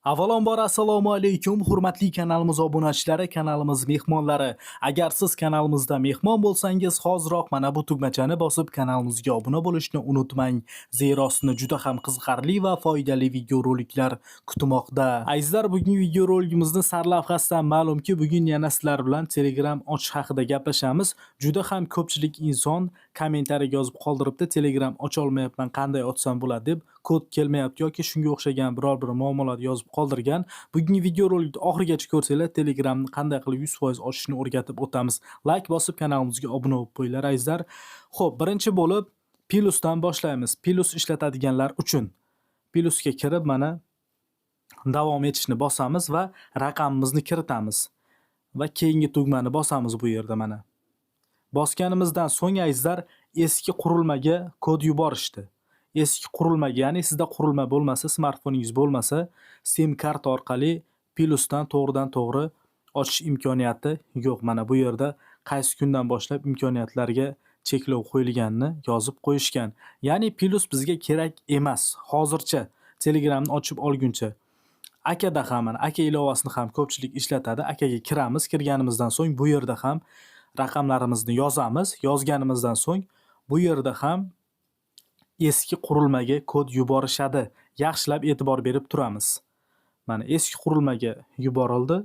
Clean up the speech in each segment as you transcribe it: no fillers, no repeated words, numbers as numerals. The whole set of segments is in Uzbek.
Avvalambor assalomu alaykum, hurmatli kanalimiz obunachilari, kanalimiz mehmonlari. Agar siz kanalimizda mehmon bo'lsangiz, hoziroq mana bu tugmachani bosib kanalimizga obuna bo'lishni unutmang. Zero sizni juda ham qiziqarli va foydali videoroliklar kutmoqda. Azizlar, bugungi videoroligimizni sarlavhasidan ma'lumki, bugun yana sizlar bilan Telegram ochish haqida gaplashamiz. Juda ham ko'pchilik inson kommentariy yozib qoldiribdi, Telegram ocha olmayapman, qanday ochsam bo'ladi deb, kod kelmayapti yoki shunga o'xshagan biror bir muammolar yozib qoldirgan. Bugungi videorolikni oxirigacha ko'rsanglar, Telegramni qanday qilib 100% ochishni o'rgatib o'tamiz. Like bosib kanalimizga obuna bo'lib qo'yinglar azizlar. Xo'p, birinchi bo'lib Plusdan boshlaymiz. Plus ishlatadiganlar uchun Plusga kirib mana davom etishni bosamiz va raqamimizni kiritamiz. Va keyingi tugmani bosamiz bu yerda mana. Bosganimizdan so'ng azizlar eski qurilmaga kod yuborishdi. Eski qurilmaga, ya'ni sizda qurilma bo'lmasa, smartfoningiz bo'lmasa, SIM kart orqali Plusdan to'g'ridan to'g'ri ochish imkoniyati yo'q. Mana bu yerda qaysi kundan boshlab imkoniyatlarga cheklov qo'yilganini yozib qo'yishgan. Ya'ni Plus bizga kerak emas hozircha, Telegramni ochib olguncha. Akada ham mana aka ilovasini ham ko'pchilik ishlatadi. Akaga kiramiz, kirganimizdan so'ng bu yerda ham raqamlarimizni yozamiz. Yozganimizdan so'ng bu yerda ham eski qurilmaga kod yuborishadi. Yaxshilab e'tibor berib turamiz. Mana eski qurilmaga yuborildi.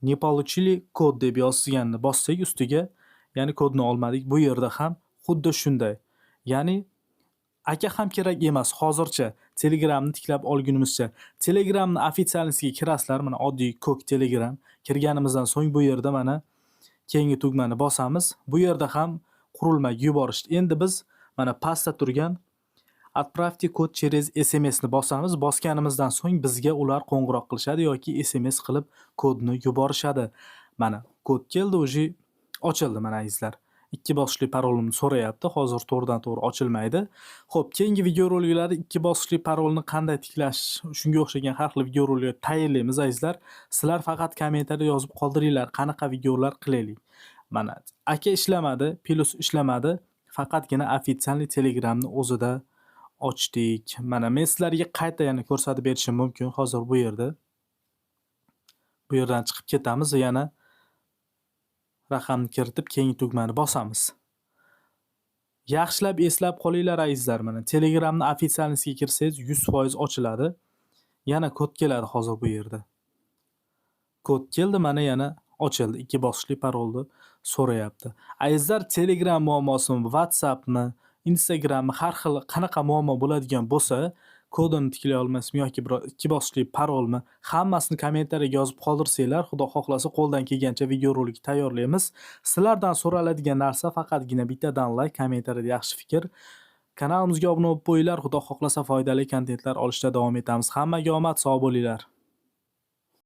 Ne получили kod deb yozilganini bossak ustiga, ya'ni kodni olmadik. Bu yerda ham xuddi shunday. Ya'ni aka ham kerak emas hozircha, Telegramni tiklab olgunimizcha. Telegramni ofitsialnisiga kirasizlar, mana oddiy ko'k Telegram. Kirganimizdan so'ng bu yerda mana keyingi tugmani bosamiz. Bu yerda ham qurilmaga yuborishdi. Endi biz mana pastda turgan Отправьте kod через SMS ni bosamiz. Bosganimizdan so'ng bizga ular qo'ng'iroq qilishadi yoki SMS qilib kodni yuborishadi. Mana kod keldi, o'zi ochildi mana azizlar. 2 bosqichli parolni so'rayapti. Hozir to'g'ridan to'g'ri ochilmaydi. Xo'p, keyingi videoroliklarda 2 bosqichli parolni qanday tiklash, shunga o'xshagan har xil videoroliklar tayyorlaymiz azizlar. Sizlar faqat kommentariyada yozib qoldiringlar, qanaqa videolar qilaylik. Mana aka ishlamadi, Plus ishlamadi. Faqatgina ofitsialniy Telegramni o'zida ochdik. Mana men sizlarga qayta yana ko'rsatib berishim mumkin. Hozir bu yerda. Bu yerdan chiqib ketamiz va yana raqamni kiritib keyingi tugmani bosamiz. Yaxshilab eslab qolinglar azizlar, mana Telegramni ofitsialnisiga kirsangiz 100% ochiladi. Yana kod keladi hozir bu yerda. Kod keldi, mana yana ochildi. 2 bosqichli parolni so'rayapti. Azizlar, Telegram muammosimi, WhatsAppmi, Instagrammi, har xil qanaqa muammo bo'ladigan bo'lsa, kodini tiklay olmasmi yoki bir 2 bosqichli parolmi, hammasini kommentariyaga yozib qoldirsanglar, xudo xohlasa qo'ldan kelgancha videorolik tayyorlaymiz. Sizlardan so'raladigan narsa faqatgina bittadan like, kommentariyada yaxshi fikr. Kanalimizga obuna bo'lib qo'yinglar. Xudo xohlasa foydali kontentlar olishda davom etamiz. Hammaga omad, sog' bo'linglar.